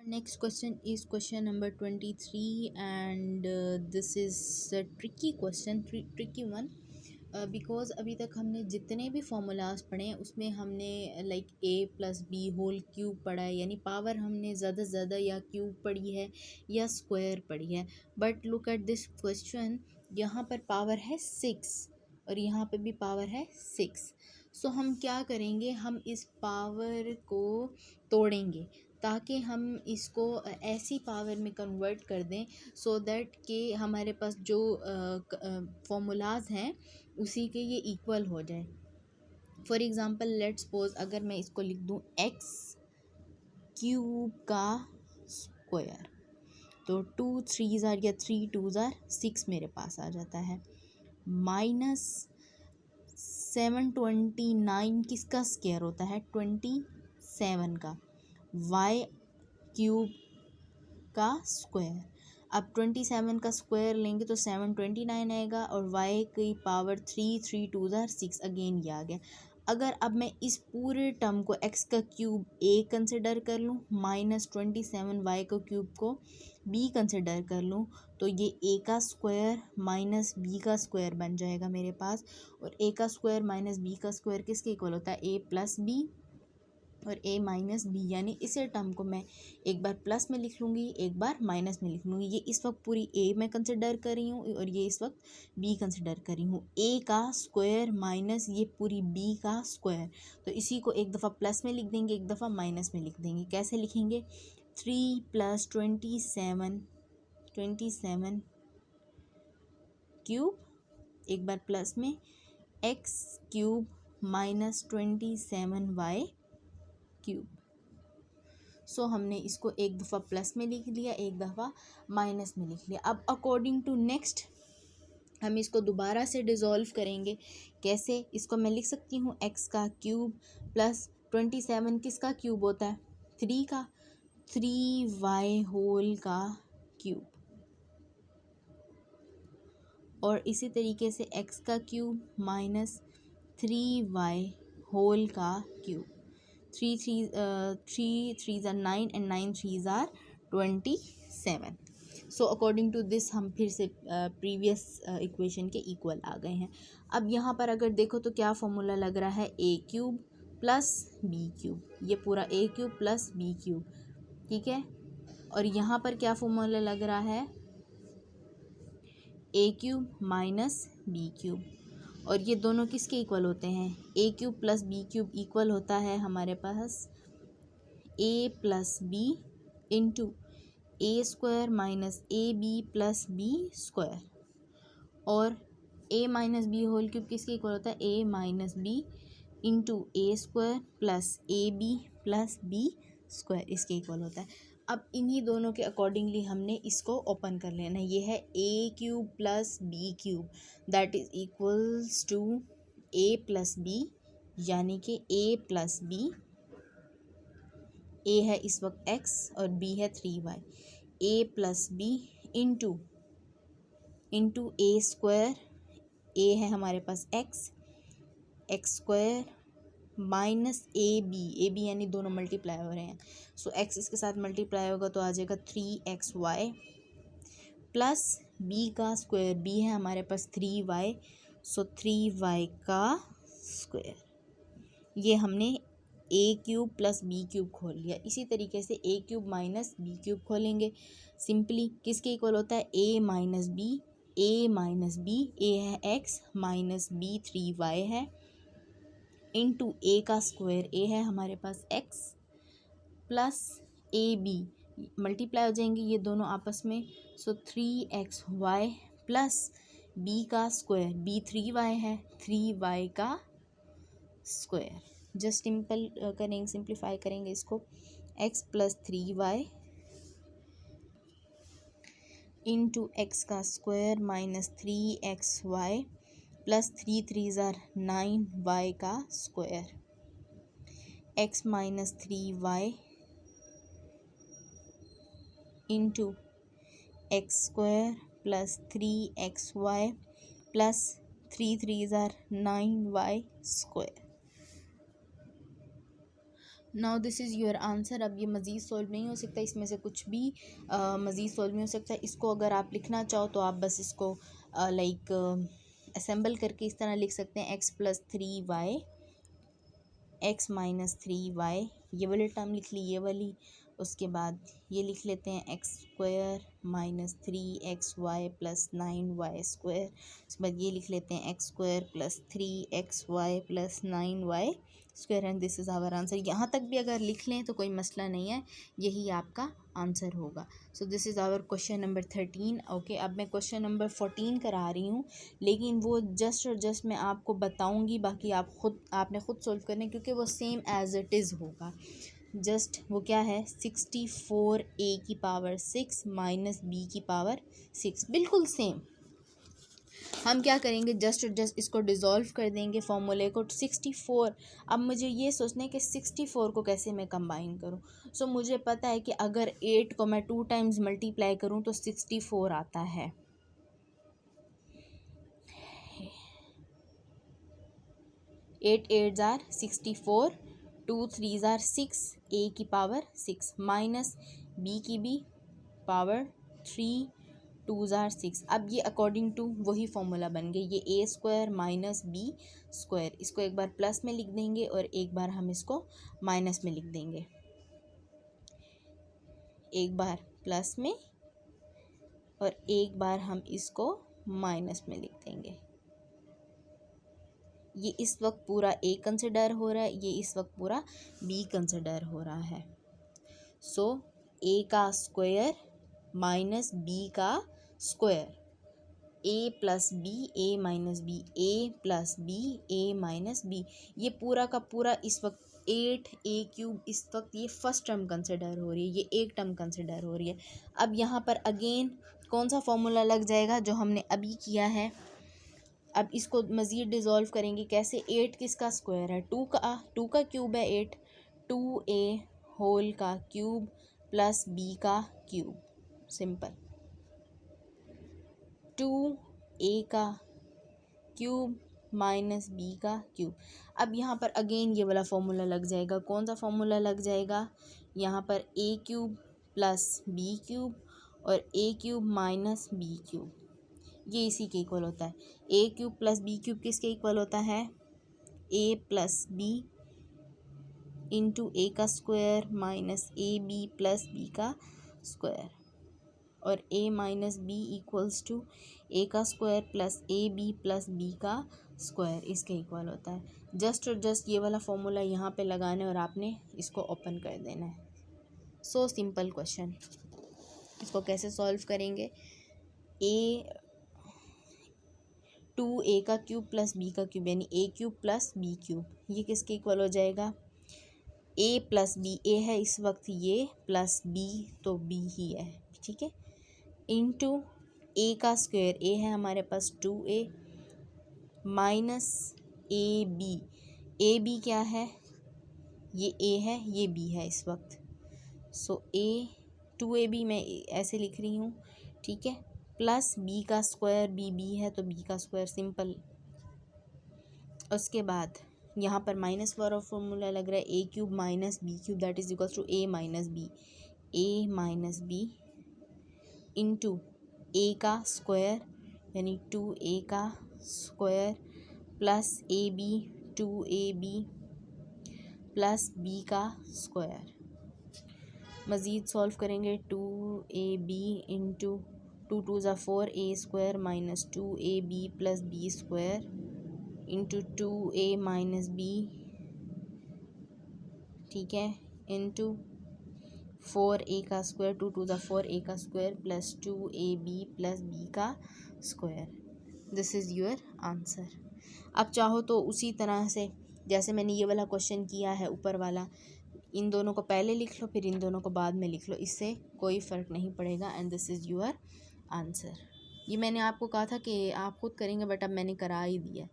Next question is question number 23, and this is a tricky question, tricky one, because अभी तक हमने जितने भी फॉर्मूलाज पढ़े हैं उसमें हमने लाइक a+b होल क्यूब पढ़ा है, यानी पावर हमने ज़्यादा से ज़्यादा या क्यूब पढ़ी है या स्क्वायर पढ़ी है. But look at this question, यहाँ पर पावर है 6 और यहाँ पे भी पावर है 6. सो हम क्या करेंगे, हम इस पावर को तोड़ेंगे ताकि हम इसको ऐसी पावर में कन्वर्ट कर दें सो दैट कि हमारे पास जो फॉर्मूलाज हैं उसी के ये इक्वल हो जाए. फॉर एग्ज़ाम्पल लेट्स सपोज अगर मैं इसको लिख दूँ x क्यूब का स्क्वायर, तो 2 3 ज़ार या 3 2 ज़ार 6 मेरे पास आ जाता है. माइनस 729 किसका स्क्वायर होता है, 27 का. y क्यूब का स्क्वायर, अब 27 का स्क्वायर लेंगे तो 729 आएगा और y की पावर 3 3 2 ज़ार 6, अगेन ये आ गया. अगर अब मैं इस पूरे टर्म को x का क्यूब a कंसिडर कर लूँ, माइनस 27 y को क्यूब को b कंसिडर कर लूँ, तो ये a का स्क्वायर माइनस b का स्क्वायर बन जाएगा मेरे पास. और a का स्क्वायर माइनस b का स्क्वायर किसके इक्वल होता है, a प्लस b और a माइनस बी. यानी इसे टर्म को मैं एक बार प्लस में लिख लूँगी, एक बार माइनस में लिख लूँगी. ये इस वक्त पूरी a मैं कंसिडर कर रही हूँ और ये इस वक्त b कंसिडर कर रही हूँ. a का स्क्वायर माइनस ये पूरी b का स्क्वायर, तो इसी को एक दफ़ा प्लस में लिख देंगे, एक दफ़ा माइनस में लिख देंगे. कैसे लिखेंगे, 3 + 27 क्यूब, एक बार प्लस में x cube minus 27y cube. So हमने इसको एक दफ़ा प्लस में लिख लिया, एक दफ़ा माइनस में लिख लिया. अब अकॉर्डिंग टू नेक्स्ट हम इसको दोबारा से डिज़ोल्व करेंगे. कैसे, इसको मैं लिख सकती हूँ x का क्यूब प्लस 27 किसका क्यूब होता है, 3 का, 3y होल का क्यूब. और इसी तरीके से x का क्यूब माइनस 3y होल का क्यूब. 3 3 ज़ार 9 एंड 9 3 ज़ार 27. सो अकॉर्डिंग टू दिस हम फिर से प्रीवियस इक्वेशन के इक्वल आ गए हैं. अब यहाँ पर अगर देखो तो क्या फॉर्मूला लग रहा है, a cube plus b cube, ये पूरा a cube plus b cube, ठीक है. और यहाँ पर क्या फॉर्मूला लग रहा है, a cube minus b cube. और ये दोनों किसके इक्वल होते हैं, a cube plus b cube equal होता है हमारे पास a plus B into A square minus A B plus B square. और a minus B whole cube किसके इक्वल होता है, a minus B into A square plus A B plus B square, इसके equal होता है. अब इन्हीं दोनों के अकॉर्डिंगली हमने इसको ओपन कर लेना है. ये है a cube plus b cube, that is equals to a plus b, यानी कि a प्लस b, a है इस वक्त x और b है 3y, a plus B into A square, a है हमारे पास x square minus A B यानी दोनों मल्टीप्लाई हो रहे हैं. सो x इसके साथ मल्टीप्लाई होगा तो आ जाएगा 3xy प्लस b का स्क्वायर, b है हमारे पास 3y, सो 3y का स्क्वायर. ये हमने a cube plus b cube खोल लिया. इसी तरीके से a cube minus b cube खोलेंगे. सिंपली किसके इक्वल होता है, a माइनस b, a है x माइनस b 3y है इंटू ए का स्क्वायर, ए है हमारे पास x प्लस ए बी, मल्टीप्लाई हो जाएंगे ये दोनों आपस में. सो 3xy प्लस b का स्क्वायर, b 3y है, 3y का स्क्वायर. जस्ट सिंपल करेंगे, सिंप्लीफाई करेंगे इसको, x plus 3y into x का स्क्वायर माइनस 3xy प्लस 3 3 ज़ार 9y का square, x minus 3y into x square plus 3xy plus 3 3 ज़ार 9y square. Now this is your answer. अब ये मज़ीद सॉल्व नहीं हो सकता, इसमें से कुछ भी मज़ीद सॉल्व नहीं हो सकता। इसको अगर आप लिखना चाहो तो आप बस इसको लाइक असेंबल करके इस तरह लिख सकते हैं, x plus 3y x minus 3y, ये वाली टर्म लिख ली, ये वाली। उसके बाद ये लिख लेते हैं x square minus 3xy plus 9y²। उसके बाद ये लिख लेते हैं x square plus 3xy plus 9y² and this is our answer. यहाँ तक भी अगर लिख लें तो कोई मसला नहीं है, यही आपका आंसर होगा। So this is our question number 13। Okay, अब मैं क्वेश्चन नंबर 14 करा रही हूँ, लेकिन वो जस्ट और जस्ट मैं आपको बताऊँगी, बाकी आपने ख़ुद सॉल्व करने, क्योंकि वो सेम एज़ इट इज़ होगा। जस्ट वो क्या है, 64a की पावर 6 माइनस b की पावर 6, बिल्कुल सेम। हम क्या करेंगे, जस्ट और जस्ट इसको डिज़ोल्व कर देंगे फॉर्मूले को। 64, अब मुझे ये सोचना है कि 64 को कैसे मैं कंबाइन करूँ। सो मुझे पता है कि अगर 8 को मैं 2 टाइम्स मल्टीप्लाई करूँ तो 64 आता है। 8 8 ज़ार 64, 2 3 ज़ार 6, a की पावर 6 माइनस b की भी पावर 3, 2 ज़ार 6। अब ये अकॉर्डिंग टू वही फॉर्मूला बन गए, ये a square minus b square. इसको एक बार प्लस में लिख देंगे और एक बार हम इसको माइनस में लिख देंगे। एक बार प्लस में और एक बार हम इसको माइनस में लिख देंगे। ये इस वक्त पूरा a कंसिडर हो रहा है, ये इस वक्त पूरा b कंसिडर हो रहा है। सो a का स्क्वायर माइनस b का square, a plus b, a minus b, a plus b, a minus b, ये पूरा का पूरा इस वक्त 8a³ इस वक्त ये फर्स्ट टर्म कंसिडर हो रही है, ये एक टर्म कंसिडर हो रही है। अब यहाँ पर अगेन कौन सा फॉर्मूला लग जाएगा जो हमने अभी किया है। अब इसको मज़ीद डिज़ोल्व करेंगे कैसे, 8 किसका स्क्वायर है, 2 का क्यूब है 8, 2a होल का क्यूब प्लस b का क्यूब, सिंपल। 2a का क्यूब माइनस b का क्यूब। अब यहाँ पर अगेन ये वाला फॉर्मूला लग जाएगा, कौन सा फॉर्मूला लग जाएगा, यहाँ पर a³ प्लस b³ और a³ माइनस b³, ये इसी के इक्वल होता है। a³ प्लस b³ किसके इक्वल होता है, a plus b into a का square minus ab plus b का स्क्वायर, और a minus b equals to a का square plus ab plus b का स्क्वायर, इसके इक्वल होता है। जस्ट और जस्ट ये वाला फॉर्मूला यहाँ पे लगाना है और आपने इसको ओपन कर देना है। So simple question. इसको कैसे सॉल्व करेंगे, 2a का क्यूब प्लस b का क्यूब यानी a³ प्लस b³, ये किसके इक्वल हो जाएगा, a प्लस b, a है इस वक्त ये प्लस b तो b ही है, ठीक है, इंटू a का स्क्वायर, a है हमारे पास 2a माइनस ab क्या है, ये a है ये b है इस वक्त। सो a 2ab मैं ऐसे लिख रही हूँ, ठीक है, प्लस b का स्क्वायर, b है तो b का स्क्वायर, सिंपल। उसके बाद यहाँ पर माइनस वाला फॉर्मूला लग रहा है, a³ minus b³ that is equals to a minus b into a का स्क्वायर यानी 2a का square plus ab 2ab plus b का स्क्वायर। मज़ीद सॉल्व करेंगे, 2ab इंटू 2 2 ज़ा 4, a square minus 2ab plus b square into 2a minus b, ठीक है, into 4a का स्क्वायर, 2 2 ज़ा 4a का square plus 2ab plus b का square. This is your answer. अब चाहो तो उसी तरह से जैसे मैंने ये वाला क्वेश्चन किया है ऊपर वाला, इन दोनों को पहले लिख लो फिर इन दोनों को बाद में लिख लो, इससे कोई फ़र्क नहीं पड़ेगा। And this is your answer. ये मैंने आपको कहा था कि आप ख़ुद करेंगे, बट अब मैंने करा ही दिया।